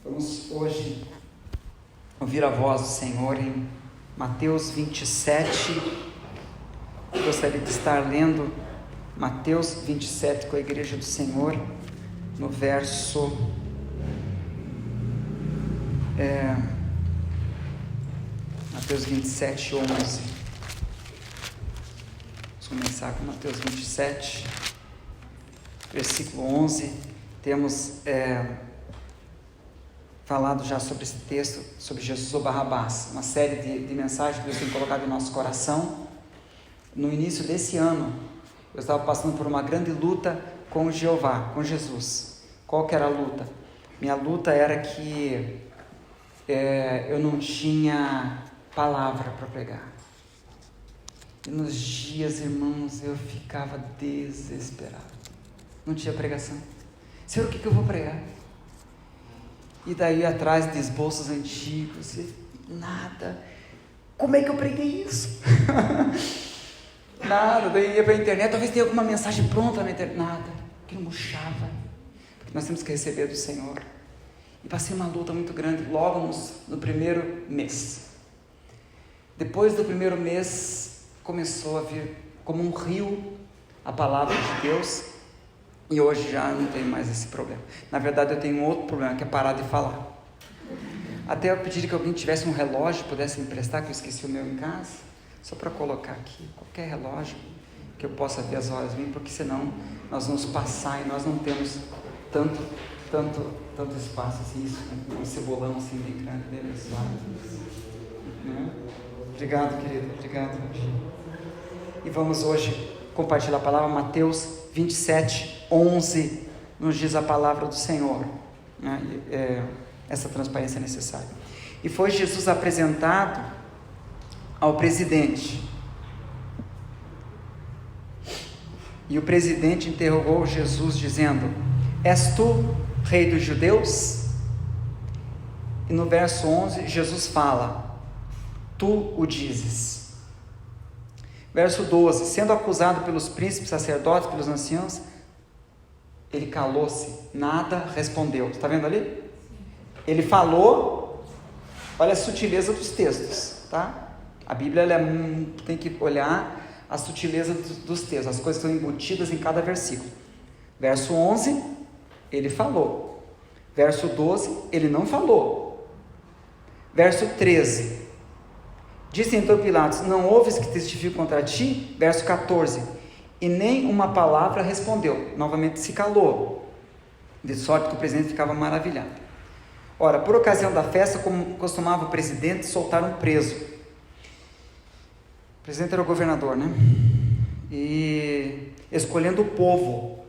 Vamos hoje ouvir a voz do Senhor em Mateus 27. Eu gostaria de estar lendo Mateus 27 com a Igreja do Senhor, no verso Mateus 27, 11. Vamos começar com Mateus 27, versículo 11. Temos falado já sobre esse texto, sobre Jesus ou Barrabás, uma série de mensagens que Deus tem colocado em nosso coração. No início desse ano, eu estava passando por uma grande luta com Jeová, com Jesus. Qual que era a luta? Minha luta era que eu não tinha palavra para pregar. E nos dias, irmãos, eu ficava desesperado. Não tinha pregação. Senhor, o que eu vou pregar? E daí atrás de esboços antigos, e nada. Como é que eu preguei isso? Nada. Daí ia para a internet, talvez tenha alguma mensagem pronta na internet. Nada. Aquilo murchava. Porque nós temos que receber do Senhor. E passei uma luta muito grande logo no primeiro mês. Depois do primeiro mês, começou a vir como um rio a palavra de Deus. E hoje já não tenho mais esse problema. Na verdade, eu tenho um outro problema, que é parar de falar. Até eu pedi que alguém tivesse um relógio, pudesse me emprestar, que eu esqueci o meu em casa, só para colocar aqui, qualquer relógio, que eu possa ver as horas vir, porque senão nós vamos passar e nós não temos tanto espaço assim, isso, um cebolão assim bem grande, bem abençoado. Obrigado, querido, obrigado. E vamos hoje compartilhar a palavra. Mateus 27, 11, nos diz a palavra do Senhor, né? Essa transparência é necessária. E foi Jesus apresentado ao presidente, e o presidente interrogou Jesus dizendo: és tu rei dos judeus? E no verso 11 Jesus fala: tu o dizes. Verso 12: sendo acusado pelos príncipes, sacerdotes, pelos anciãos, ele calou-se, nada respondeu. Está vendo ali? Ele falou. Olha a sutileza dos textos, tá? A Bíblia tem que olhar a sutileza dos textos, as coisas estão embutidas em cada versículo. Verso 11, ele falou. Verso 12, ele não falou. Verso 13, disse então Pilatos: não ouves que testifico contra ti? Verso 14, e nem uma palavra respondeu. Novamente se calou, de sorte que o presidente ficava maravilhado. Ora, por ocasião da festa, como costumava o presidente, soltar um preso. O presidente era o governador, né? E escolhendo o povo,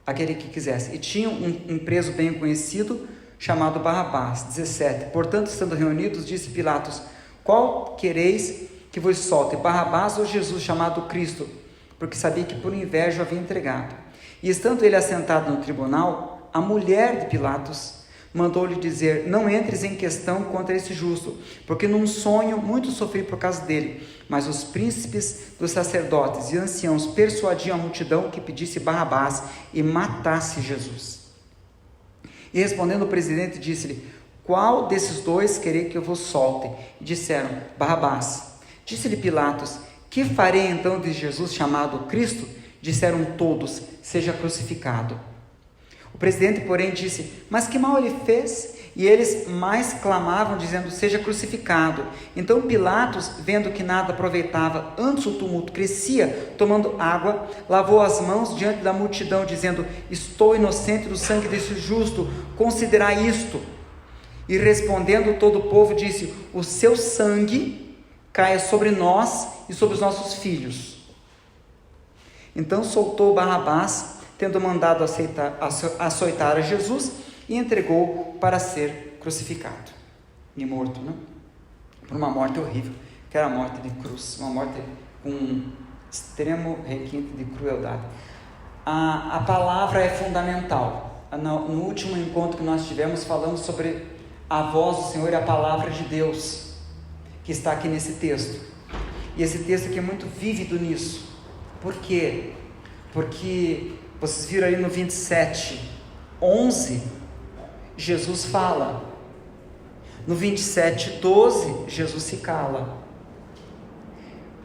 aquele que quisesse. E tinha um preso bem conhecido, chamado Barrabás. 17, portanto, estando reunidos, disse Pilatos: qual quereis que vos solte, Barrabás ou Jesus, chamado Cristo? Porque sabia que por inveja o havia entregado. E estando ele assentado no tribunal, a mulher de Pilatos mandou-lhe dizer: não entres em questão contra esse justo, porque num sonho muito sofri por causa dele. Mas os príncipes dos sacerdotes e anciãos persuadiam a multidão que pedisse Barrabás e matasse Jesus. E respondendo o presidente, disse-lhe: qual desses dois querei que eu vos solte? E disseram: Barrabás. Disse-lhe Pilatos: que farei então de Jesus chamado Cristo? Disseram todos: seja crucificado. O presidente, porém, disse: mas que mal ele fez? E eles mais clamavam, dizendo: seja crucificado. Então Pilatos, vendo que nada aproveitava, antes o tumulto crescia, tomando água, lavou as mãos diante da multidão, dizendo: estou inocente do sangue desse justo, considerai isto. E respondendo todo o povo, disse: o seu sangue caia sobre nós e sobre os nossos filhos. Então soltou Barrabás, tendo mandado açoitar a Jesus, e entregou para ser crucificado e morto, né? Por uma morte horrível, que era a morte de cruz, uma morte com um extremo requinte de crueldade. A palavra é fundamental. No último encontro que nós tivemos, falamos sobre a voz do Senhor e a palavra de Deus, que está aqui nesse texto. E esse texto aqui é muito vívido nisso. Por quê? Porque vocês viram aí no 27, 11, Jesus fala. No 27:12, Jesus se cala.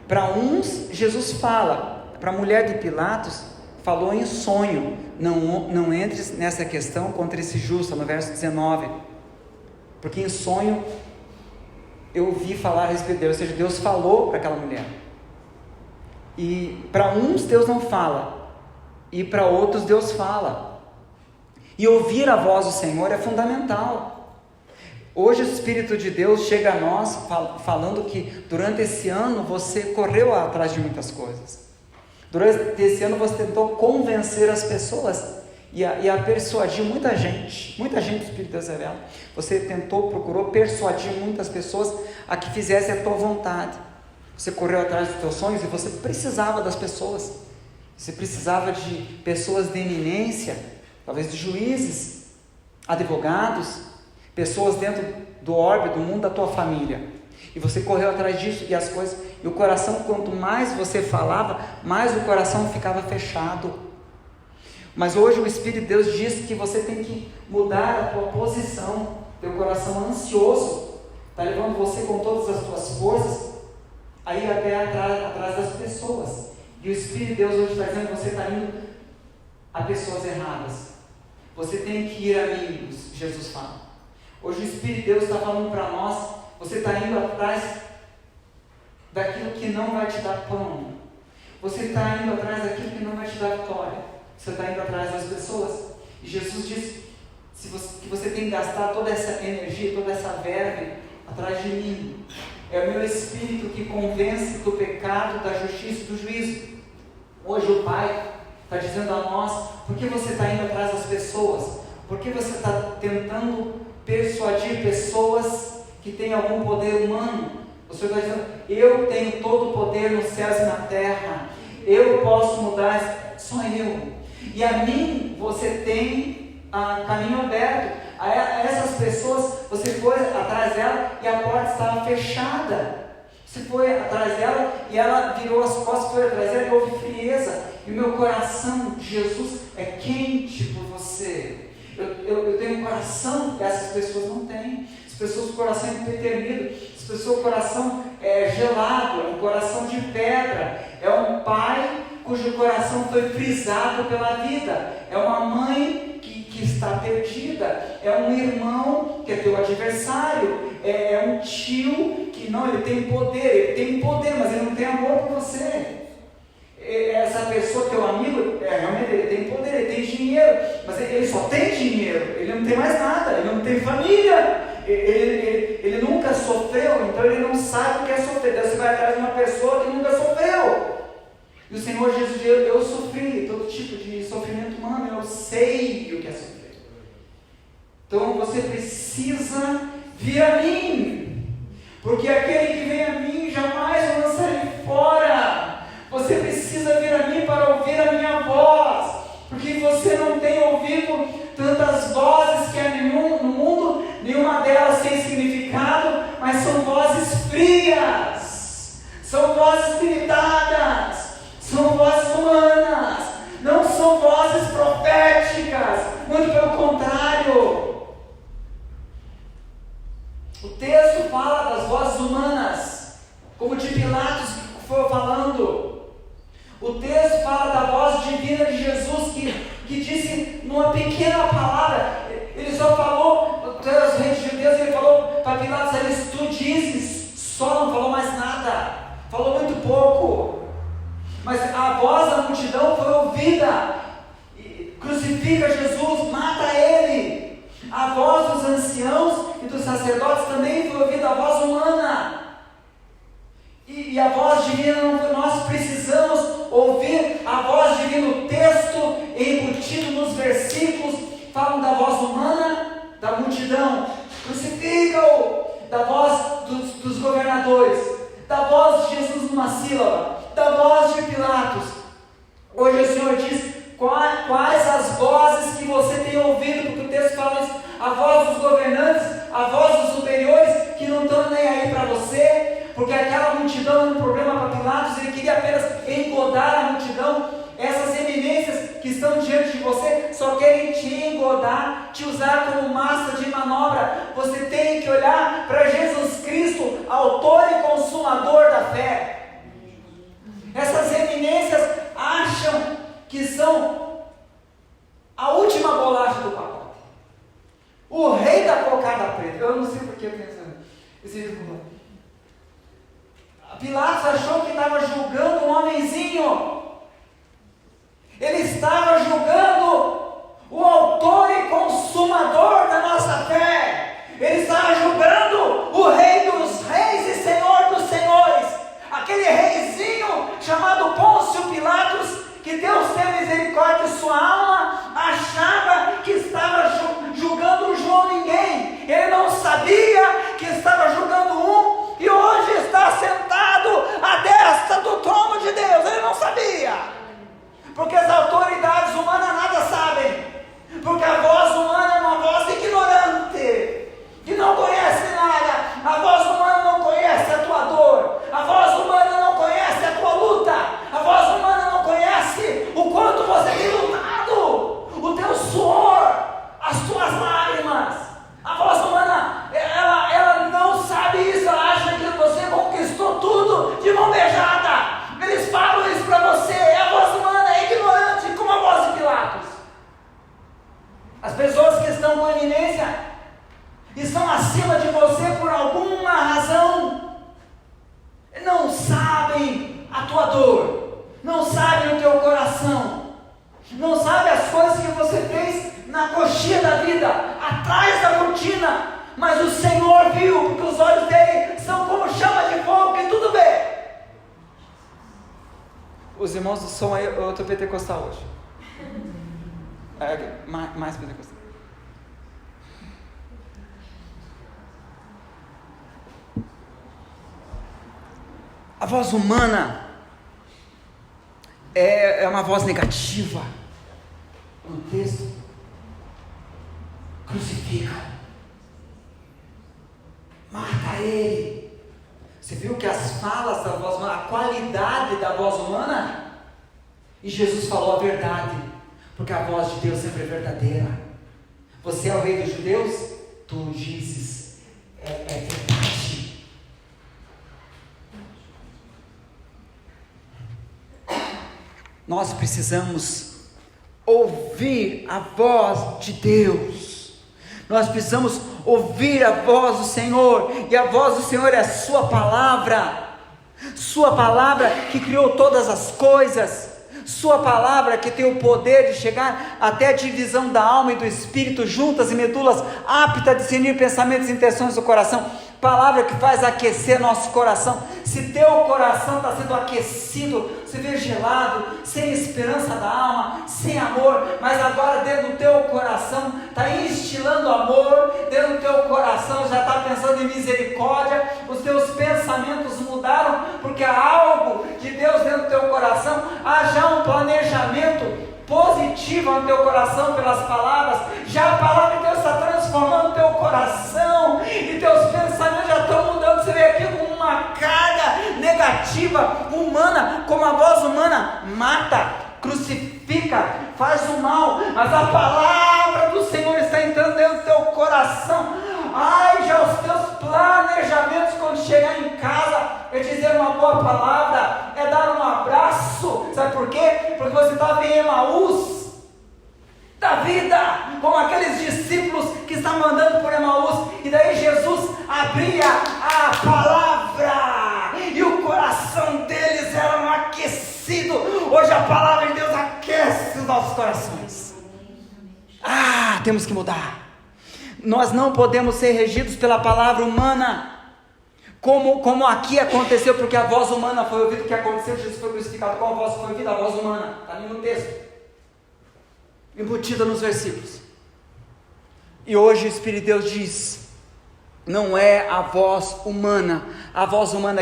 Para uns, Jesus fala. Para a mulher de Pilatos, falou em sonho. Não entres nessa questão contra esse justo, no verso 19. Porque em sonho, eu ouvi falar a respeito dele. Ou seja, Deus falou para aquela mulher. E para uns, Deus não fala. E para outros, Deus fala. E ouvir a voz do Senhor é fundamental. Hoje o Espírito de Deus chega a nós falando que durante esse ano você correu atrás de muitas coisas. Durante esse ano você tentou convencer as pessoas e a persuadir muita gente o Espírito de Deus revela. Você procurou persuadir muitas pessoas a que fizessem a tua vontade. Você correu atrás dos teus sonhos e você precisava das pessoas. Você precisava de pessoas de eminência, talvez de juízes, advogados, pessoas dentro do orbe, do mundo da tua família, e você correu atrás disso, e o coração, quanto mais você falava, mais o coração ficava fechado. Mas hoje o Espírito de Deus diz que você tem que mudar a tua posição. Teu coração ansioso está levando você com todas as tuas forças aí até atrás das pessoas, e o Espírito de Deus hoje está dizendo que você está indo a pessoas erradas. Você tem que ir a amigos, Jesus fala. Hoje o Espírito de Deus está falando para nós, você está indo atrás daquilo que não vai te dar pão. Você está indo atrás daquilo que não vai te dar vitória. Você está indo atrás das pessoas. E Jesus diz que você tem que gastar toda essa energia, toda essa verve atrás de mim. É o meu Espírito que convence do pecado, da justiça e do juízo. Hoje o Pai está dizendo a nós, por que você está indo atrás das pessoas? Por que você está tentando persuadir pessoas que têm algum poder humano? O Senhor está dizendo, eu tenho todo o poder nos céus e na terra, eu posso mudar, só eu, e a mim você tem caminho aberto. A essas pessoas você foi atrás dela e a porta estava fechada. Você foi atrás dela e ela virou as costas, foi atrás dela e houve frieza, e o meu coração de Jesus é quente por você. Eu tenho um coração que essas pessoas não têm. As pessoas, o coração é empedernido, as pessoas, o coração é gelado, é um coração de pedra, é um pai cujo coração foi frisado pela vida, é uma mãe que está perdida, é um irmão que é teu adversário, é um tio que não, ele tem poder, mas ele não tem amor por você. Essa pessoa, teu amigo, realmente ele tem poder, ele tem dinheiro, mas ele só tem dinheiro, ele não tem mais nada, ele não tem família, ele nunca sofreu, então ele não sabe o que é sofrer. Daí você vai atrás de uma pessoa que nunca sofreu. E o Senhor Jesus diz, eu sofri todo tipo de sofrimento humano, eu sei o que é sofrer. Então você precisa vir a mim, porque aquele que vem a mim jamais o lançarei fora. Você precisa vir a mim para ouvir a minha voz, porque você não tem ouvido tantas vozes que há no mundo, nenhuma delas tem significado, mas são vozes frias, são vozes limitadas, são vozes humanas, não são vozes proféticas, muito pelo contrário. O texto fala das vozes humanas, como de Pilatos que foi falando. O texto fala da voz divina de Jesus que disse numa pequena palavra, ele só falou, os reis de Deus, ele falou para Pilatos, tu dizes, só não falou mais nada, falou muito pouco, mas a voz da multidão foi ouvida, crucifica Jesus, mata ele. A voz dos anciãos e dos sacerdotes também foi ouvida, a voz humana. E a voz divina, nós precisamos ouvir a voz divina. O texto embutido nos versículos falam da voz humana, da multidão, crucificam, da voz dos governadores, da voz de Jesus numa sílaba, da voz de Pilatos. Hoje o Senhor diz quais as vozes que você tem ouvido, porque o texto fala isso, a voz dos governantes, a voz dos superiores que não estão nem aí para você, porque aquela multidão era um problema para Pilatos, ele queria apenas engodar a multidão. Essas eminências que estão diante de você só querem te engodar, te usar como massa você tem que olhar para Jesus Cristo, autor e consumador da fé. Essas eminências acham que são a última bolacha do pacote, o rei da cocada preta. Eu não sei porque eu tenho esse ridículo. Pilatos achou que estava julgando um homenzinho. Ele estava julgando o autor e consumador da nossa fé. Ele estava julgando o rei dos reis e senhor dos senhores. Aquele reizinho chamado Pôncio Pilatos, que Deus tenha misericórdia de sua alma, achava que estava julgando um João ninguém. Ele não sabia que estava julgando um, e hoje está sentado à destra do trono de Deus. Ele não sabia, porque as autoridades humanas nada sabem, porque a voz humana é uma voz ignorante, que não conhece nada. A voz humana não conhece a tua dor, a voz humana não conhece a tua luta, a voz humana não conhece o quanto você tem lutado, o teu suor, as tuas lágrimas. A voz humana, ela não sabe isso. Ela acha que você conquistou tudo de mão beijada. Eles falam isso para você. A voz humana é ignorante, como a voz de Pilatos. As pessoas que estão com eminência estão acima de você por alguma razão. Não sabem a tua dor, não sabem o teu coração, não sabem as coisas que você fez na coxinha da vida, atrás da cortina, mas o Senhor viu, porque os olhos dele são como chama de fogo e tudo vê. Os irmãos do som aí, eu estou pentecostal hoje. Mais pentecostal. A voz humana é uma voz negativa. No texto, crucifica, mata ele. Você viu que as falas da voz humana, a qualidade da voz humana, e Jesus falou a verdade, porque a voz de Deus sempre é verdadeira. Você é o rei dos judeus? Tu dizes, é verdade. Nós precisamos ouvir a voz de Deus. Nós precisamos ouvir a voz do Senhor, e a voz do Senhor é a sua palavra que criou todas as coisas, sua palavra que tem o poder de chegar até a divisão da alma e do espírito, juntas e medulas, apta a discernir pensamentos e intenções do coração. Palavra que faz aquecer nosso coração. Se teu coração está sendo aquecido, se vê gelado, sem esperança da alma, sem amor, mas agora dentro do teu coração está instilando amor, dentro do teu coração já está pensando em misericórdia, os teus pensamentos mudaram, porque há algo de Deus dentro do teu coração, há já um planejamento positivo no teu coração pelas palavras, já a palavra de Deus está transformando o teu coração, e teus pensamentos já estão mudando. Você vê aquilo com uma carga negativa, humana, como a voz humana mata, crucifica, faz o mal, mas a palavra do Senhor está entrando dentro do teu coração. Ai, já os teus planejamentos quando chegar em casa é dizer uma boa palavra, é dar um abraço. Sabe por quê? Porque você estava em Emaús da vida, como aqueles discípulos que estavam andando por Emaús, e daí Jesus abria a palavra e o coração deles era aquecido. Hoje a palavra de Deus aquece os nossos corações. Temos que mudar. Nós não podemos ser regidos pela palavra humana, como aqui aconteceu, porque a voz humana foi ouvida. O que aconteceu? Jesus foi crucificado. Qual voz foi ouvida? A voz humana. Está ali no texto, embutida nos versículos. E hoje o Espírito de Deus diz: não é a voz humana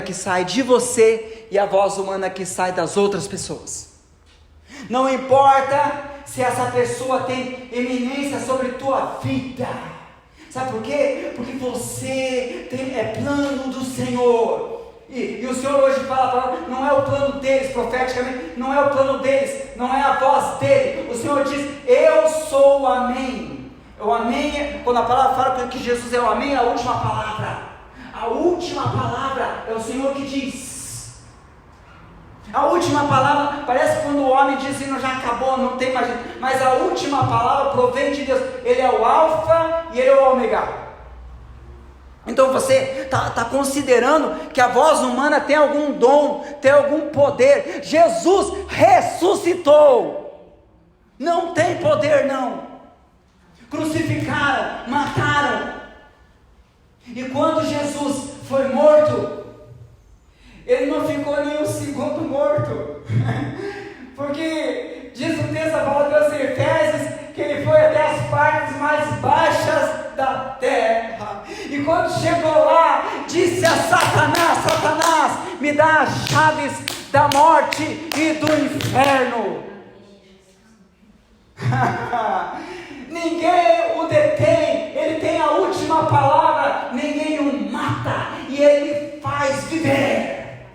que sai de você e a voz humana que sai das outras pessoas. Não importa se essa pessoa tem eminência sobre tua vida. Sabe por quê? Porque você é plano do Senhor. E o Senhor hoje fala, não é o plano deles, profeticamente, não é o plano deles, não é a voz dele. O Senhor diz: eu sou o amém. O amém, quando a palavra fala que Jesus é o amém, é a última palavra. A última palavra é o Senhor que diz. A última palavra, parece quando o homem diz assim, não, já acabou, não tem mais, mas a última palavra provém de Deus. Ele é o alfa e ele é o ômega. Então você está considerando que a voz humana tem algum dom, tem algum poder. Jesus ressuscitou. Não tem poder não. Crucificaram, mataram. E quando Jesus foi morto, ele não ficou nem um segundo morto. Porque diz o texto da palavra de Efésios que ele foi até as partes mais baixas da terra. E quando chegou lá, disse a Satanás: Satanás, me dá as chaves da morte e do inferno. Ninguém o detém, ele tem a última palavra, ninguém o mata, e ele faz viver.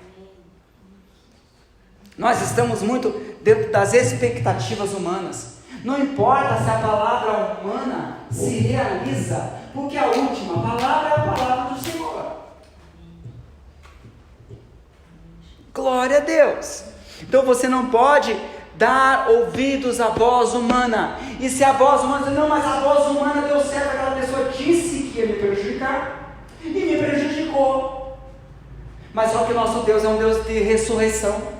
Nós estamos muito dentro das expectativas humanas. Não importa se a palavra humana se realiza, porque a última palavra é a palavra do Senhor. Glória a Deus. Então você não pode dar ouvidos à voz humana. E se a voz humana diz, não, mas a voz humana deu certo, aquela pessoa disse que ia me prejudicar, e me prejudicou. Mas só que o nosso Deus é um Deus de ressurreição.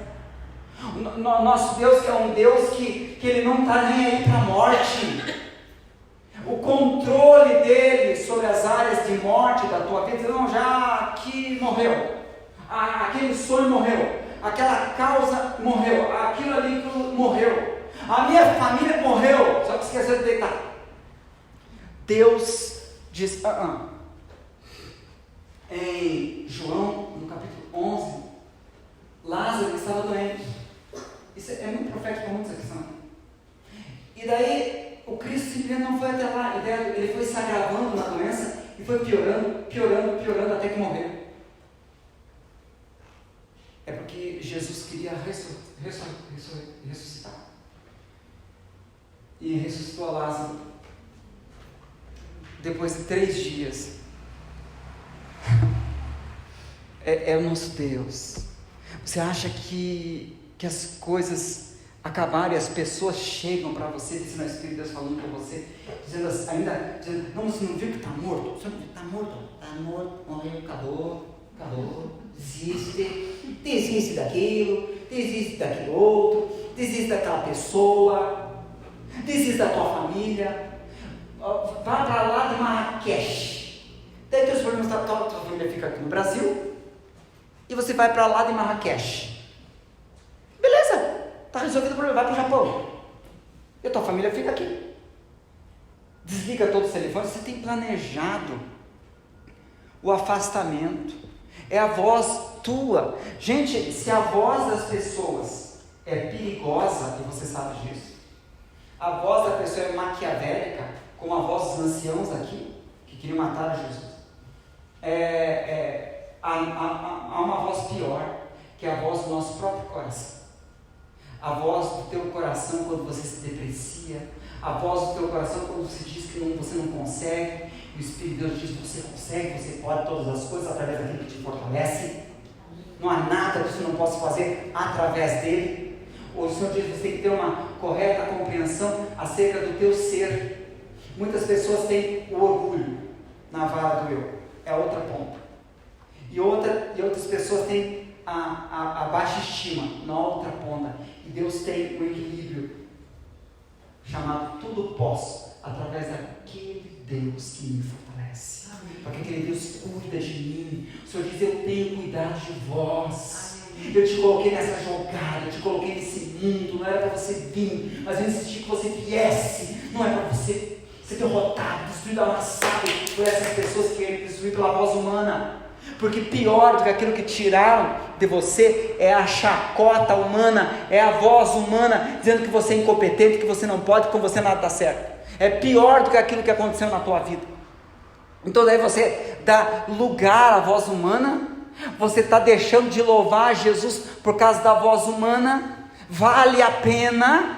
Nosso Deus é um Deus que Ele não está nem aí para a morte. O controle dele sobre as áreas de morte da tua vida, não, já aqui morreu, aquele sonho morreu, aquela causa morreu, aquilo ali morreu, a minha família morreu, só que esqueceu de deitar. Deus diz, em João, no capítulo 11, Lázaro estava doente. Isso é muito profético para muitos aqui. E daí, o Cristo simplesmente não foi até lá, ele foi se agravando na doença, e foi piorando até que morreu. É porque Jesus queria ressuscitar. E ressuscitou a Lázaro. Depois de 3 dias. É o nosso Deus. Você acha que as coisas acabaram e as pessoas chegam para você, dizendo o Espírito de Deus falando com você, dizendo, não, você não viu que está morto? Você não viu que está morto? Está morto, morreu, acabou, desiste daquilo, desiste daquilo outro, desiste daquela pessoa, desiste da tua família, vá para lá de Marrakech. Daí teus problemas, tua família fica aqui no Brasil, e você vai para lá de Marrakech. Beleza, está resolvido o problema, vai para o Japão. E a tua família fica aqui. Desliga todos os telefones, você tem planejado o afastamento. É a voz tua. Gente, se a voz das pessoas é perigosa, e você sabe disso, a voz da pessoa é maquiavélica, como a voz dos anciãos aqui, que queriam matar Jesus, há uma voz pior, que é a voz do nosso próprio coração. A voz do teu coração quando você se deprecia, a voz do teu coração quando você diz que você não consegue, e o Espírito de Deus diz que você consegue, você pode todas as coisas através daquele que te fortalece. Não há nada que você não possa fazer através dele. O Senhor diz que você tem que ter uma correta compreensão acerca do teu ser. Muitas pessoas têm o orgulho na vara do eu, é outra ponta. E outras pessoas têm a baixa estima na outra ponta. E Deus tem um equilíbrio chamado tudo posso, através daquele Deus que me fortalece. Porque aquele Deus cuida de mim. O Senhor diz, eu tenho cuidado de vós. Eu te coloquei nessa jogada, eu te coloquei nesse mundo. Não era para você vir, mas eu insisti que você viesse. Não é para você ser derrotado, destruído, amassado por essas pessoas que querem destruir pela voz humana. Porque pior do que aquilo que tiraram de você é a chacota humana, é a voz humana dizendo que você é incompetente, que você não pode, que com você nada está certo. É pior do que aquilo que aconteceu na tua vida. Então daí você dá lugar à voz humana, você está deixando de louvar Jesus por causa da voz humana. Vale a pena.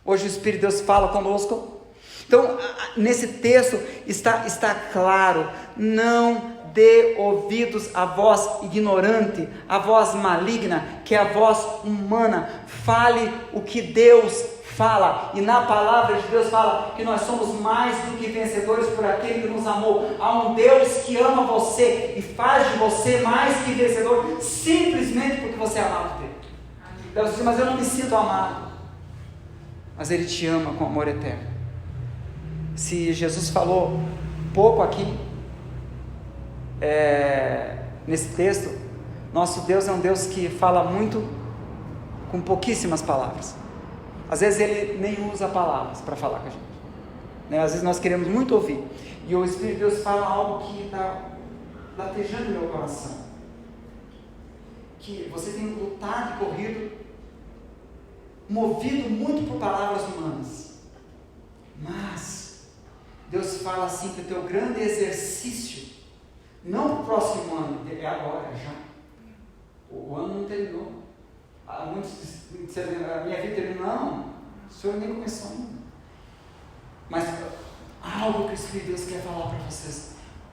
Hoje o Espírito de Deus fala conosco. Então, nesse texto está claro: não dê ouvidos à voz ignorante, à voz maligna, que é a voz humana. Fale o que Deus fala, e na palavra de Deus fala que nós somos mais do que vencedores por aquele que nos amou. Há um Deus que ama você e faz de você mais que vencedor, simplesmente porque você é amado dele. Deus diz: mas eu não me sinto amado. Mas Ele te ama com amor eterno. Se Jesus falou pouco aqui, nesse texto, nosso Deus é um Deus que fala muito com pouquíssimas palavras. Às vezes Ele nem usa palavras para falar com a gente, né? Às vezes nós queremos muito ouvir, e o Espírito de Deus fala algo que está latejando no meu coração, que você tem lutado e corrido, movido muito por palavras humanas, mas Deus fala assim que o teu grande exercício, não para o próximo ano, é agora, já. O ano não terminou. Muitos disseram: a minha vida terminou. Não, o Senhor nem começou ainda. Mas algo que o Espírito de Deus quer falar para vocês: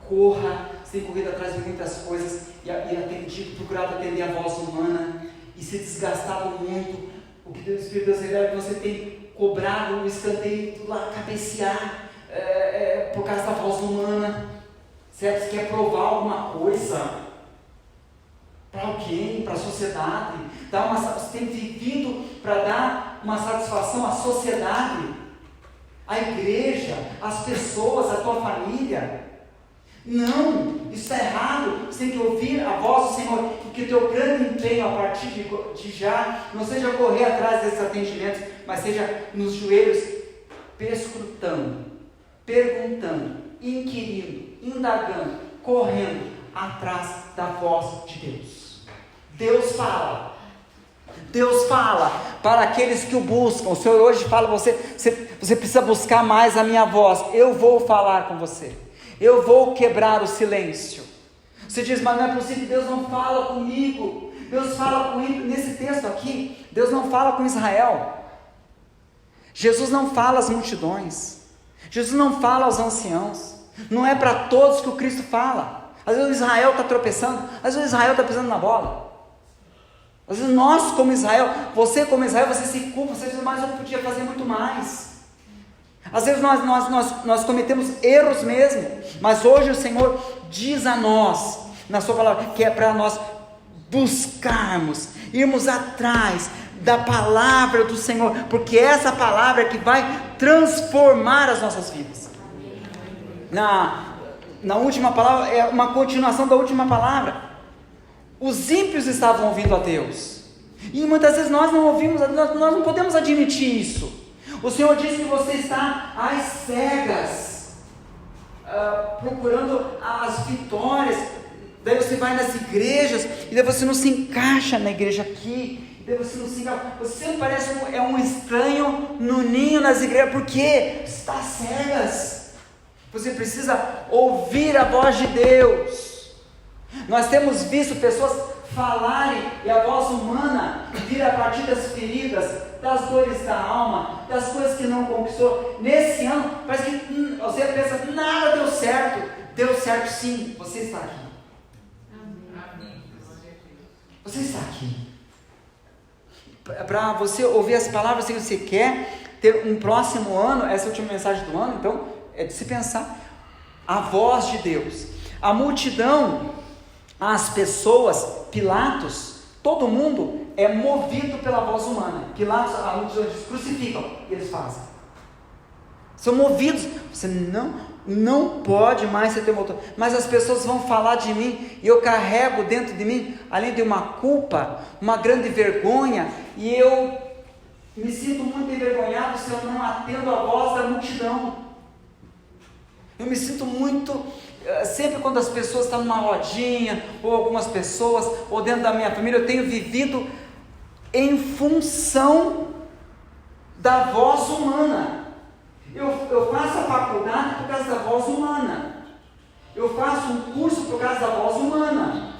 corra, você tem corrido atrás de muitas coisas e atendido, procurado atender a voz humana e se desgastado muito. O que o Espírito de Deus revela é que você tem cobrado o escanteio, tudo lá, cabecear por causa da voz humana, certo? Você quer provar alguma coisa para alguém, para a sociedade, você tem vivido para dar uma satisfação à sociedade, à igreja, às pessoas, à tua família. Não, isso está errado. Você tem que ouvir a voz do Senhor, porque o teu grande empenho a partir de já não seja correr atrás desses atendimentos, mas seja nos joelhos, perscrutando, perguntando, inquirindo, indagando, correndo atrás da voz de Deus. Deus fala para aqueles que o buscam. O Senhor hoje fala: você precisa buscar mais a minha voz. Eu vou falar com você, eu vou quebrar o silêncio. Você diz: mas não é possível, Deus não fala comigo. Deus fala comigo. Nesse texto aqui, Deus não fala com Israel. Jesus não fala às multidões, Jesus não fala aos anciãos. Não é para todos que o Cristo fala. Às vezes o Israel está tropeçando, às vezes o Israel está pisando na bola. Às vezes nós como Israel, você como Israel, você se culpa, você diz: mas eu podia fazer muito mais. Às vezes nós cometemos erros mesmo, mas hoje o Senhor diz a nós, na sua palavra, que é para nós buscarmos, irmos atrás da palavra do Senhor, porque essa palavra é que vai transformar as nossas vidas. Na última palavra, é uma continuação da última palavra. Os ímpios estavam ouvindo a Deus, e muitas vezes nós não ouvimos, nós não podemos admitir isso. O Senhor diz que você está às cegas, procurando as vitórias. Daí você vai nas igrejas, e daí você não se encaixa na igreja aqui, e daí você não se encaixa, você parece um estranho no ninho nas igrejas, porque está às cegas. Você precisa ouvir a voz de Deus. Nós temos visto pessoas falarem, e a voz humana vir a partir das feridas, das dores da alma, das coisas que não conquistou. Nesse ano, parece que você pensa: nada deu certo. Deu certo sim, você está aqui. Você está aqui. Para você ouvir as palavras, se você quer ter um próximo ano, essa é a última mensagem do ano, então é de se pensar a voz de Deus. A multidão, as pessoas, Pilatos, todo mundo é movido pela voz humana. Pilatos, a multidão diz: crucificam, e eles fazem. São movidos. Você não pode mais ser motor. Mas as pessoas vão falar de mim, e eu carrego dentro de mim, além de uma culpa, uma grande vergonha, e eu me sinto muito envergonhado se eu não atendo a voz da multidão. Eu me sinto muito, sempre quando as pessoas estão numa rodinha, ou algumas pessoas, ou dentro da minha família, eu tenho vivido em função da voz humana. Eu faço a faculdade por causa da voz humana. Eu faço um curso por causa da voz humana.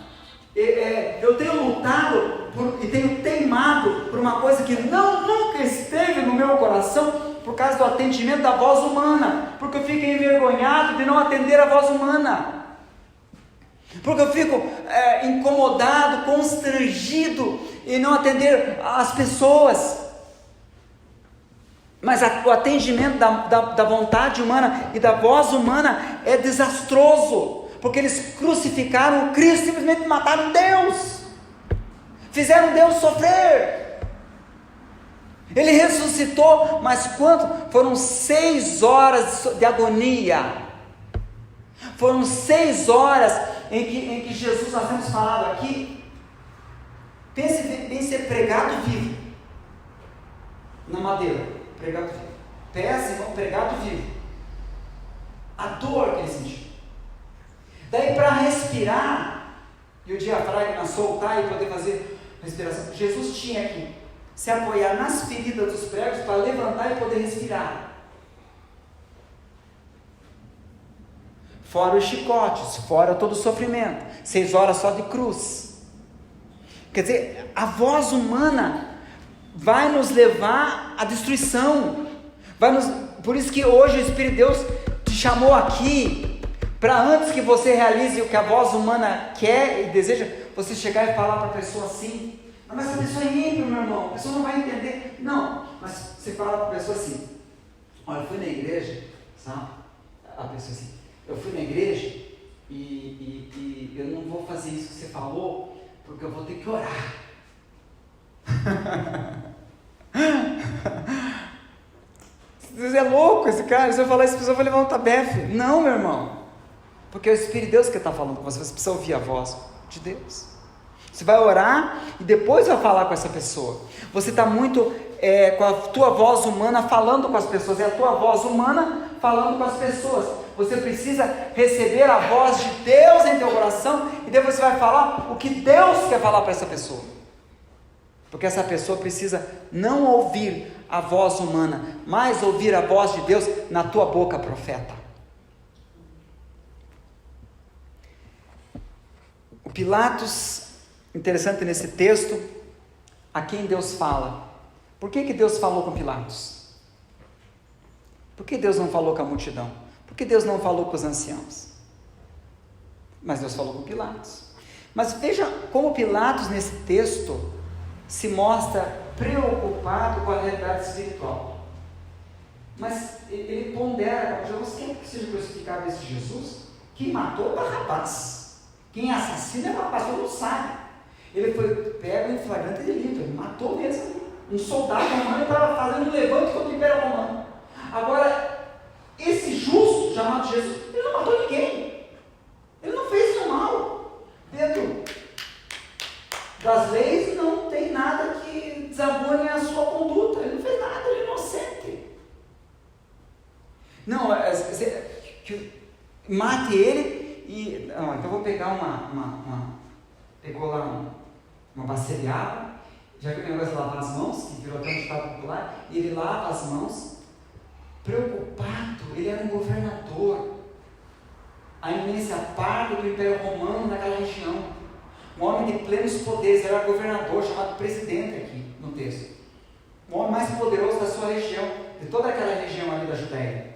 Eu tenho lutado e tenho teimado por uma coisa que nunca esteve no meu coração, por causa do atendimento da voz humana, porque eu fico envergonhado de não atender a voz humana, porque eu fico incomodado, constrangido em não atender as pessoas. Mas o atendimento da vontade humana e da voz humana é desastroso, porque eles crucificaram o Cristo, simplesmente mataram Deus, fizeram Deus sofrer. Ele ressuscitou, mas quanto? Foram 6 horas de agonia, foram 6 horas em que Jesus, nós temos falado aqui, pense em ser pregado vivo, na madeira, pregado vivo, péssimo, pregado vivo, a dor que ele sentiu, daí para respirar, e o diafragma soltar e poder fazer respiração, Jesus tinha que se apoiar nas feridas dos pregos para levantar e poder respirar, fora os chicotes, fora todo o sofrimento, 6 horas só de cruz. Quer dizer, a voz humana vai nos levar à destruição, por isso que hoje o Espírito de Deus te chamou aqui, para antes que você realize o que a voz humana quer e deseja, você chegar e falar para a pessoa assim, não, mas essa pessoa é ímpio, meu irmão, a pessoa não vai entender, não, mas você fala para a pessoa assim, olha, eu fui na igreja, sabe, a pessoa assim, eu fui na igreja e eu não vou fazer isso que você falou, porque eu vou ter que orar. Você é louco esse cara, se eu falar isso, a pessoa vai levar um tabefe. Não, meu irmão, porque é o Espírito de Deus que está falando com você, você precisa ouvir a voz de Deus. Você vai orar e depois vai falar com essa pessoa. Você está muito com a tua voz humana falando com as pessoas, é a tua voz humana falando com as pessoas. Você precisa receber a voz de Deus em teu coração e depois você vai falar o que Deus quer falar para essa pessoa, porque essa pessoa precisa não ouvir a voz humana, mas ouvir a voz de Deus na tua boca, profeta. O Pilatos, interessante nesse texto, a quem Deus fala. Por que Deus falou com Pilatos? Por que Deus não falou com a multidão? Por que Deus não falou com os anciãos? Mas Deus falou com Pilatos. Mas veja como Pilatos nesse texto se mostra preocupado com a realidade espiritual. Mas ele pondera, Jesus, quem que seja crucificado esse Jesus? Quem matou é Barrabás. Quem assassina é Barrabás, todo mundo sabe. Ele foi pego em flagrante delito, ele matou mesmo. Um soldado romano estava fazendo um levante contra o Império Romano. Agora, esse justo chamado Jesus, ele não matou ninguém. Ele não fez nenhum mal. Dentro das leis não tem nada que desabone a sua conduta. Ele não fez nada, ele é inocente. Não, mate ele e... então eu vou pegar pegou lá uma bacia de água, já que o negócio de lavar as mãos, que virou até um ditado popular, e ele lava as mãos, preocupado, ele era um governador, a imensa parte do Império Romano naquela região, um homem de plenos poderes, era governador, chamado presidente aqui no texto, o homem mais poderoso da sua região, de toda aquela região ali da Judéia,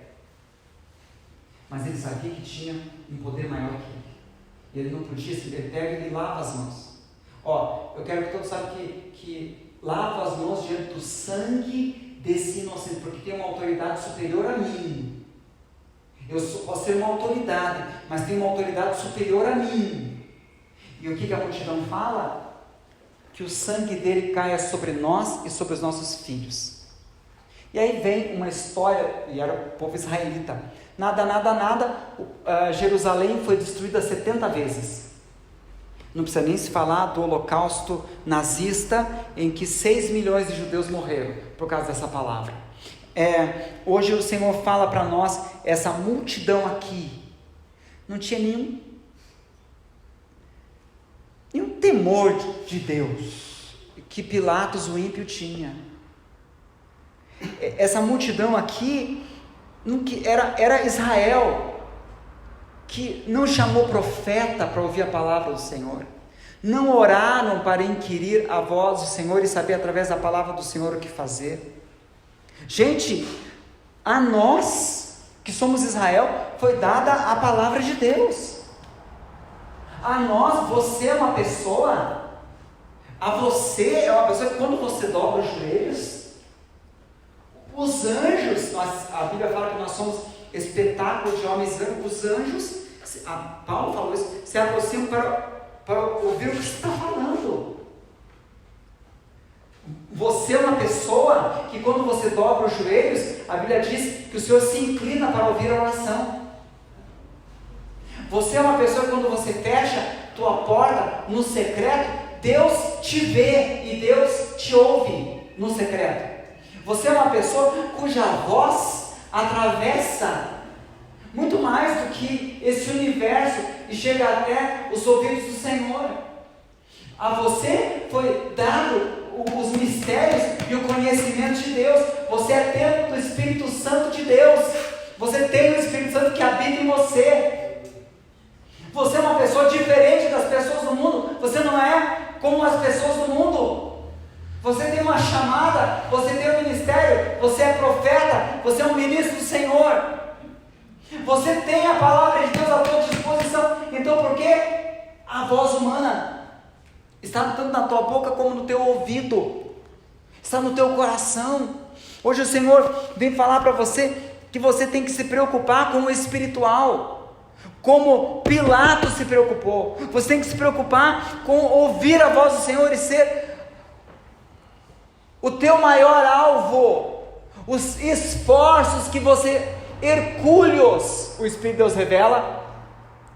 mas ele sabia que tinha um poder maior que ele não podia, ele pega e ele lava as mãos. Eu quero que todos saibam que lavo as mãos diante do sangue desse inocente, porque tem uma autoridade superior a mim. Eu posso ser uma autoridade, mas tem uma autoridade superior a mim. E o que a multidão fala? Que o sangue dele caia sobre nós e sobre os nossos filhos. E aí vem uma história, e era o povo israelita. Jerusalém foi destruída 70 vezes. Não precisa nem se falar do holocausto nazista, em que 6 milhões de judeus morreram por causa dessa palavra. Hoje o Senhor fala para nós, essa multidão aqui, não tinha nenhum temor de Deus, que Pilatos, o ímpio, tinha. Essa multidão aqui, era Israel, que não chamou profeta para ouvir a palavra do Senhor, não oraram para inquirir a voz do Senhor e saber através da palavra do Senhor o que fazer. Gente, A nós, que somos Israel, foi dada a palavra de Deus. A nós, você é uma pessoa, que quando você dobra os joelhos, os anjos, a Bíblia fala que nós somos espetáculo de homens, os anjos, Paulo falou isso, se aproximam para ouvir o que você está falando. Você é uma pessoa que quando você dobra os joelhos, a Bíblia diz que o Senhor se inclina para ouvir a oração. Você é uma pessoa que quando você fecha tua porta no secreto, Deus te vê e Deus te ouve no secreto. Você é uma pessoa cuja voz atravessa muito mais do que esse universo e chega até os ouvidos do Senhor. A você foi dado os mistérios e o conhecimento de Deus. Você é templo do Espírito Santo de Deus. Você tem o Espírito Santo que habita em você. Você é uma pessoa diferente das pessoas do mundo. Você não é como as pessoas do mundo. Você tem uma chamada, você tem um ministério, você é profeta, você é um ministro do Senhor. Você tem a palavra de Deus à tua disposição. Então por que a voz humana está tanto na tua boca como no teu ouvido? Está no teu coração. Hoje o Senhor vem falar para você que você tem que se preocupar com o espiritual, como Pilatos se preocupou. Você tem que se preocupar com ouvir a voz do Senhor e ser o teu maior alvo. Os esforços que você, hercúleos, o Espírito de Deus revela,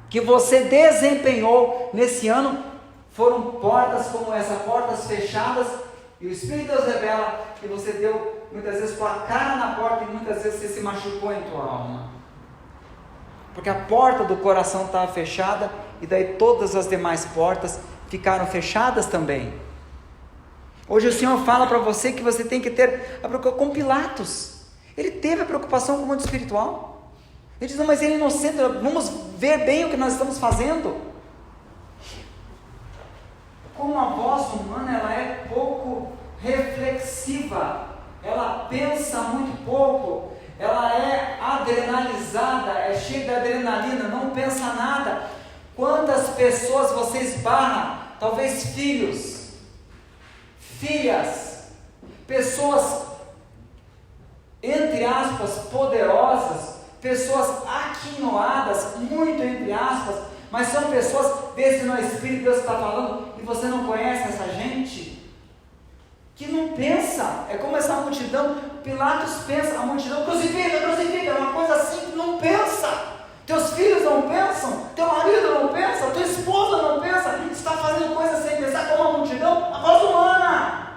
que você desempenhou nesse ano, foram portas como essa, portas fechadas, e o Espírito de Deus revela que você deu muitas vezes com a cara na porta e muitas vezes você se machucou em tua alma, porque a porta do coração estava fechada, e daí todas as demais portas ficaram fechadas também. Hoje o Senhor fala para você que você tem que ter a preocupação com Pilatos. Ele teve a preocupação com o mundo espiritual. Ele diz: não, mas ele é inocente, vamos ver bem o que nós estamos fazendo. Como a voz humana, ela é pouco reflexiva, ela pensa muito pouco, ela é adrenalizada, é cheia de adrenalina, não pensa nada. Quantas pessoas você esbarra, talvez filhos, filhas, pessoas, entre aspas, poderosas, pessoas aquinoadas, muito entre aspas, mas são pessoas, desse no Espírito Deus está falando, e você não conhece essa gente, que não pensa. É como essa multidão. Pilatos pensa, a multidão, crucifica, é uma coisa assim, não pensa. Teus filhos não pensam, teu marido não pensa, tua esposa não pensa, está fazendo coisas sem pensar, como a multidão, a voz humana.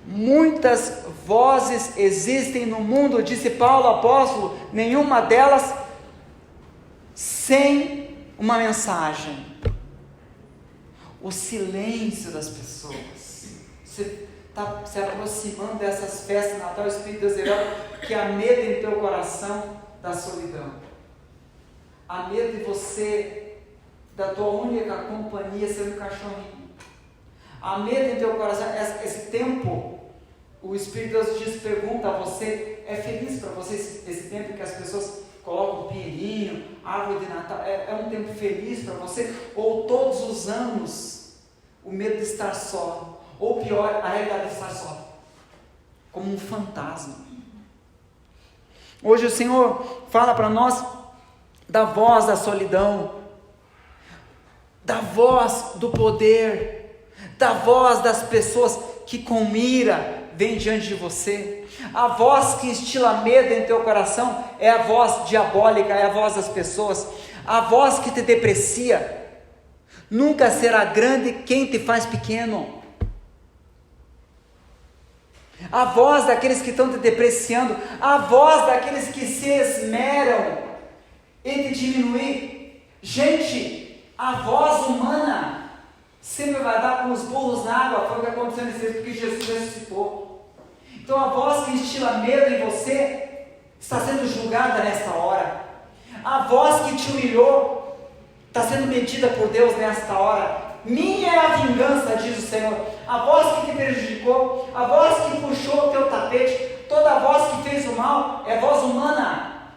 Muitas vozes existem no mundo, disse Paulo apóstolo, nenhuma delas sem uma mensagem. O silêncio das pessoas. Você está se aproximando dessas festas de Natal, o Espírito de Deus revela que há medo em teu coração da solidão. Há medo de você, da tua única companhia ser um cachorrinho. Há medo em teu coração, esse tempo, o Espírito de Deus diz, pergunta a você, é feliz para você esse tempo que as pessoas colocam pinheirinho, árvore de Natal, é um tempo feliz para você? Ou todos os anos, o medo de estar só, ou pior, a realidade de estar só, como um fantasma. Hoje o Senhor fala para nós da voz da solidão, da voz do poder, da voz das pessoas que com ira vem diante de você. A voz que instila medo em teu coração é a voz diabólica, é a voz das pessoas. A voz que te deprecia nunca será grande quem te faz pequeno. A voz daqueles que estão te depreciando, a voz daqueles que se esmeram em te diminuir. Gente, a voz humana sempre vai dar com os burros na água. Foi o que aconteceu nesse tempo que Jesus ressuscitou. Então a voz que instila medo em você está sendo julgada nesta hora. A voz que te humilhou está sendo medida por Deus nesta hora. minha é a vingança, diz o Senhor. A voz que te prejudicou, a voz que puxou o teu tapete, toda voz que fez o mal é voz humana.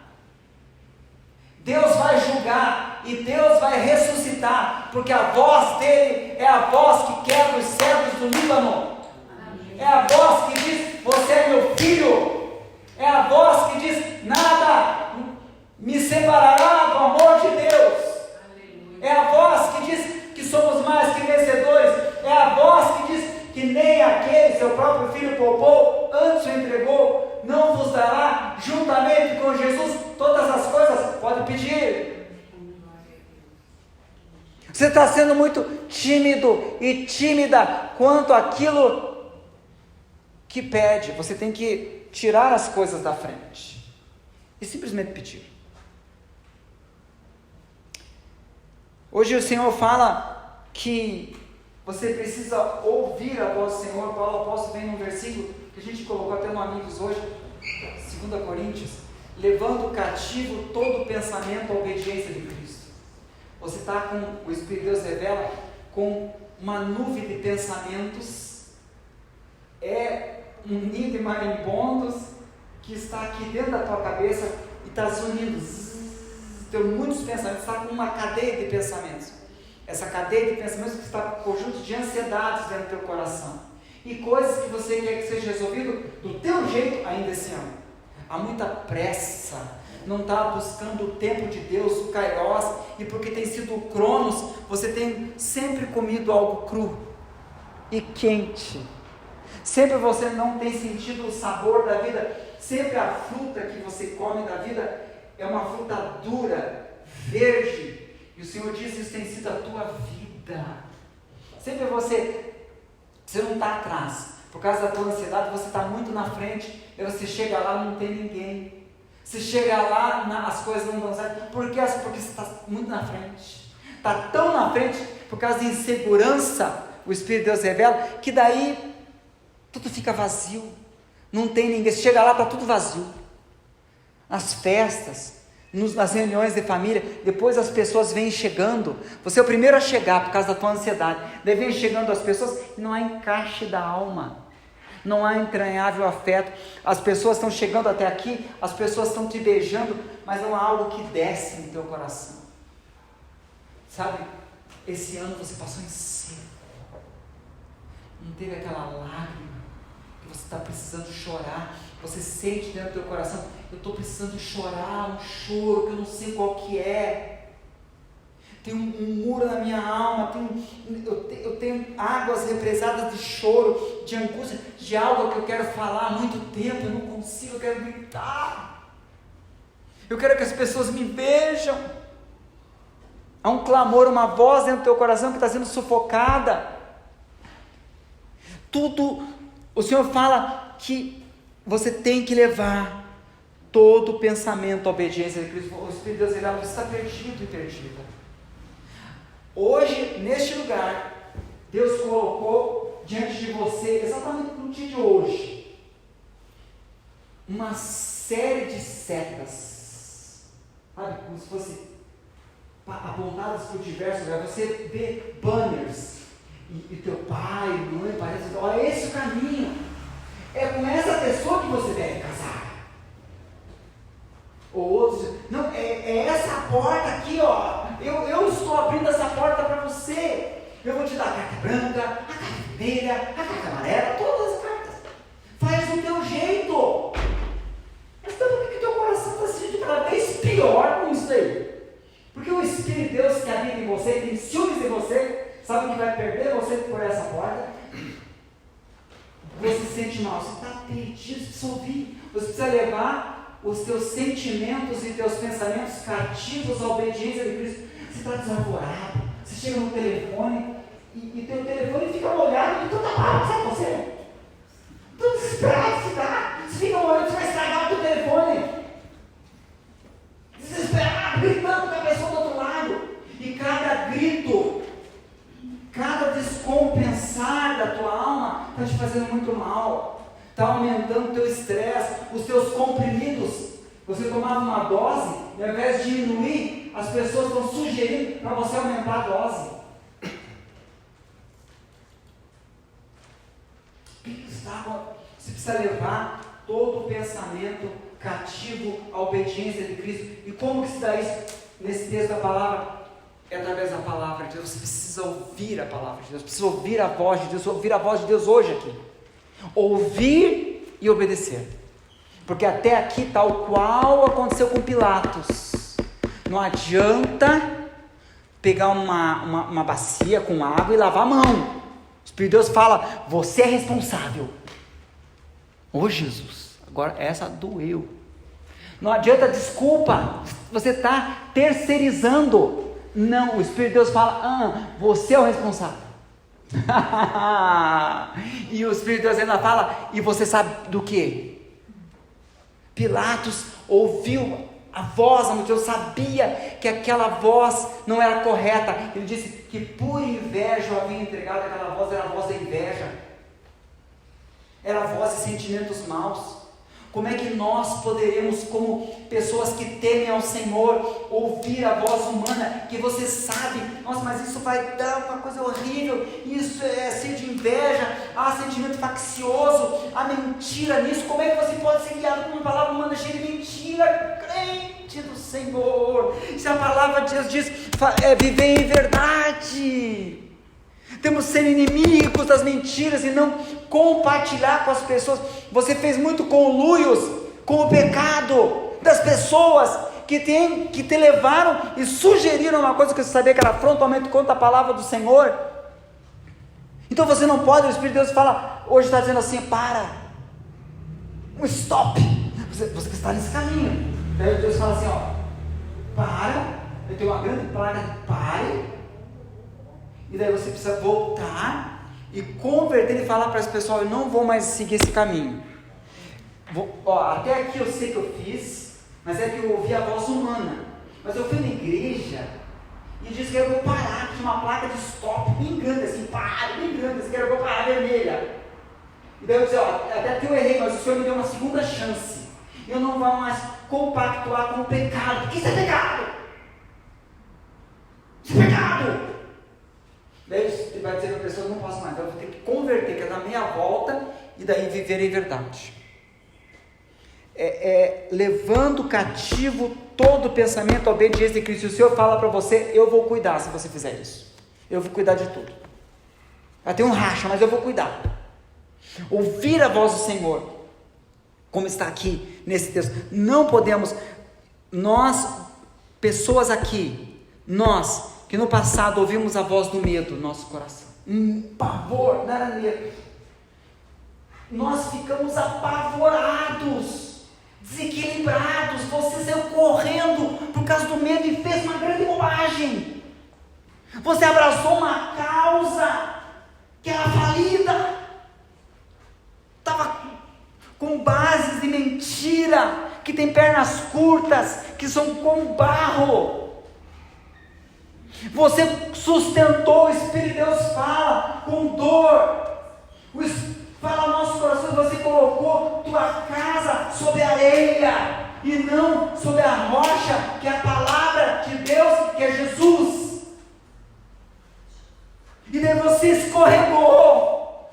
Deus vai julgar e Deus vai ressuscitar, porque a voz dele é a voz que quebra os cedros do Líbano. É a voz que diz: você é meu filho. É a voz que diz: nada me separará do amor de Deus. É a voz que diz que somos mais que vencedores. É a voz que diz que nem aquele seu próprio filho poupou, antes o entregou, não vos dará juntamente com Jesus todas as coisas. Pode pedir. Você está sendo muito tímido e tímida quanto àquilo que pede. Você tem que tirar as coisas da frente e simplesmente pedir. Hoje o Senhor fala que você precisa ouvir a voz do Senhor. Paulo apóstolo vem num versículo que a gente colocou até no Amigos hoje, 2 Coríntios, levando cativo todo pensamento à obediência de Cristo. Você está com, o Espírito de Deus revela, com uma nuvem de pensamentos, um ninho de marimbondos que está aqui dentro da tua cabeça e está zunindo. Tem muitos pensamentos, está com uma cadeia de pensamentos. Essa cadeia de pensamentos que está com um conjunto de ansiedades dentro do teu coração. E coisas que você quer que seja resolvido do teu jeito ainda esse ano. Há muita pressa. Não está buscando o tempo de Deus, o Kairos, e porque tem sido o Cronos, você tem sempre comido algo cru e quente. Sempre você não tem sentido o sabor da vida. Sempre a fruta que você come da vida é uma fruta dura, verde, e o Senhor diz: isso tem sido a tua vida. Sempre você não está atrás, por causa da tua ansiedade, você está muito na frente, e você chega lá e não tem ninguém. Você chega lá, as coisas não dão certo. Por quê? Porque você está muito na frente. Está tão na frente, por causa de insegurança, o Espírito de Deus revela, que daí tudo fica vazio. Não tem ninguém. Você chega lá, está tudo vazio. Nas festas, nas reuniões de família, depois as pessoas vêm chegando, você é o primeiro a chegar por causa da tua ansiedade, daí vem chegando as pessoas e não há encaixe da alma, não há entranhável afeto, as pessoas estão chegando até aqui, as pessoas estão te beijando, mas não há algo que desce no teu coração. Sabe, esse ano você passou em seco, não teve aquela lágrima que você está precisando chorar. Você sente dentro do teu coração: eu estou precisando chorar, um choro que eu não sei qual que é. Tem um muro na minha alma, eu tenho águas represadas de choro, de angústia, de algo que eu quero falar há muito tempo, eu não consigo, eu quero gritar. Eu quero que as pessoas me vejam. Há um clamor, uma voz dentro do teu coração que está sendo sufocada. Tudo, o Senhor fala que você tem que levar todo o pensamento à obediência de Cristo. O Espírito de Deus revela: você está perdido e perdida. Hoje, neste lugar, Deus colocou diante de você, exatamente no dia de hoje, uma série de setas, sabe, como se fosse apontadas por diversos lugares. Você vê banners, e teu pai, mãe, parece: olha, esse é o caminho. É com essa pessoa que você deve casar. Ou outros: não, é essa porta aqui, ó. Eu estou abrindo essa porta para você. Eu vou te dar a carta branca, a carta vermelha, a carta amarela, todas as cartas. Faz do teu jeito. Mas então por que teu coração está se sentindo cada vez pior com isso aí? Porque o Espírito de Deus que habita em você, tem ciúmes de você, sabe que vai perder você por essa porta. Você se sente mal, você está perdido, você precisa ouvir, você precisa levar os teus sentimentos e teus pensamentos cativos à obediência de Cristo. Você está desavorado, você chega no telefone e teu telefone fica molhado de toda parte, sabe você? Tudo desesperado você está, você fica molhando, você vai estragar o teu telefone, desesperado, gritando com a pessoa do outro lado, e cada grito, cada descompensar da tua alma está te fazendo muito mal, está aumentando o teu estresse, os teus comprimidos. Você tomava uma dose e ao invés de diminuir, as pessoas estão sugerindo para você aumentar a dose. você precisa levar todo o pensamento cativo à obediência de Cristo. E como que se dá isso? Nesse texto da palavra, é através da palavra de Deus. Você precisa ouvir a palavra de Deus, precisa ouvir a voz de Deus, ouvir a voz de Deus hoje aqui. Ouvir e obedecer. Porque até aqui, tal qual aconteceu com Pilatos, não adianta pegar uma bacia com água e lavar a mão. O Espírito de Deus fala, você é responsável. Ô Jesus, agora essa doeu. Não adianta desculpa, você está terceirizando. Não, o Espírito de Deus fala, você é o responsável. E o Espírito de Deus ainda fala, e você sabe do que? Pilatos ouviu a voz da multidão, sabia que aquela voz não era correta. Ele disse que por inveja eu havia entregado aquela voz, era a voz da inveja, era a voz de sentimentos maus. Como é que nós poderemos, como pessoas que temem ao Senhor, ouvir a voz humana, que você sabe, nossa, mas isso vai dar uma coisa horrível, isso é ser de inveja, há sentimento faccioso, há mentira nisso. Como é que você pode ser guiado por uma palavra humana cheia de mentira? Crente do Senhor, se a palavra de Deus diz, viver em verdade, temos que ser inimigos das mentiras e não compartilhar com as pessoas. Você fez muito conluios com o pecado das pessoas que te levaram e sugeriram uma coisa que você sabia que era frontalmente contra a palavra do Senhor. Então você não pode, o Espírito de Deus fala, hoje está dizendo assim, para, um stop, você está nesse caminho. Daí Deus fala assim, para, eu tenho uma grande placa de pare. E daí você precisa voltar e converter e falar para as pessoas, eu não vou mais seguir esse caminho. Até aqui eu sei que eu fiz, mas é que eu ouvi a voz humana. Mas eu fui na igreja e disse que eu vou parar, que tinha uma placa de stop bem grande assim, bem grande assim, que eu vou parar vermelha. E daí eu disse, até aqui eu errei, mas o Senhor me deu uma segunda chance. Eu não vou mais compactuar com o pecado, porque isso é pecado. Isso é pecado. Daí você vai dizer para a pessoa, não posso mais, eu vou ter que converter, que é dar meia volta, e daí viver em verdade. Levando cativo todo o pensamento à obediência de Cristo. O Senhor fala para você, eu vou cuidar se você fizer isso. Eu vou cuidar de tudo. Vai ter um racha, mas eu vou cuidar. Ouvir a voz do Senhor, como está aqui nesse texto. Não podemos, nós, pessoas aqui, nós, que no passado ouvimos a voz do medo no nosso coração, pavor, não era medo, nós ficamos apavorados, desequilibrados, você saiu correndo por causa do medo e fez uma grande bobagem, você abraçou uma causa que era falida, estava com bases de mentira, que tem pernas curtas, que são como barro. Você sustentou, o Espírito de Deus fala com dor, fala no nosso coração, você colocou tua casa sobre a areia e não sobre a rocha, que é a palavra de Deus, que é Jesus. E daí você escorregou.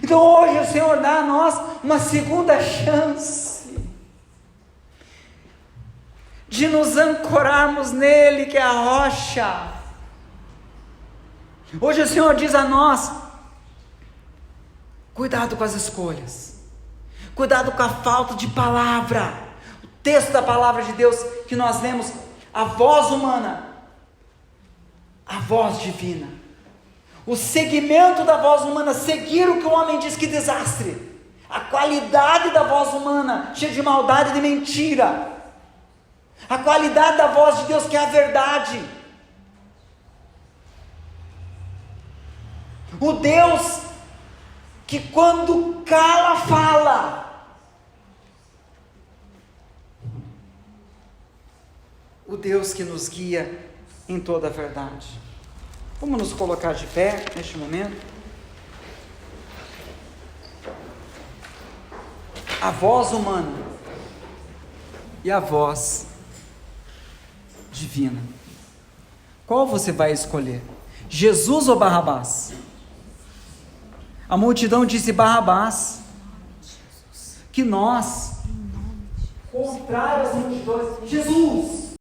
Então hoje o Senhor dá a nós uma segunda chance de nos ancorarmos nele, que é a rocha. Hoje o Senhor diz a nós, cuidado com as escolhas, cuidado com a falta de palavra. O texto da palavra de Deus que nós lemos, a voz humana, a voz divina, o segmento da voz humana, seguir o que o homem diz, que desastre. A qualidade da voz humana, cheia de maldade e de mentira. A qualidade da voz de Deus, que é a verdade. O Deus que quando cala, fala. O Deus que nos guia em toda a verdade. Vamos nos colocar de pé neste momento. A voz humana e a voz divina. Qual você vai escolher? Jesus ou Barrabás? A multidão disse Barrabás. Que nós, contrário às multidões, Jesus,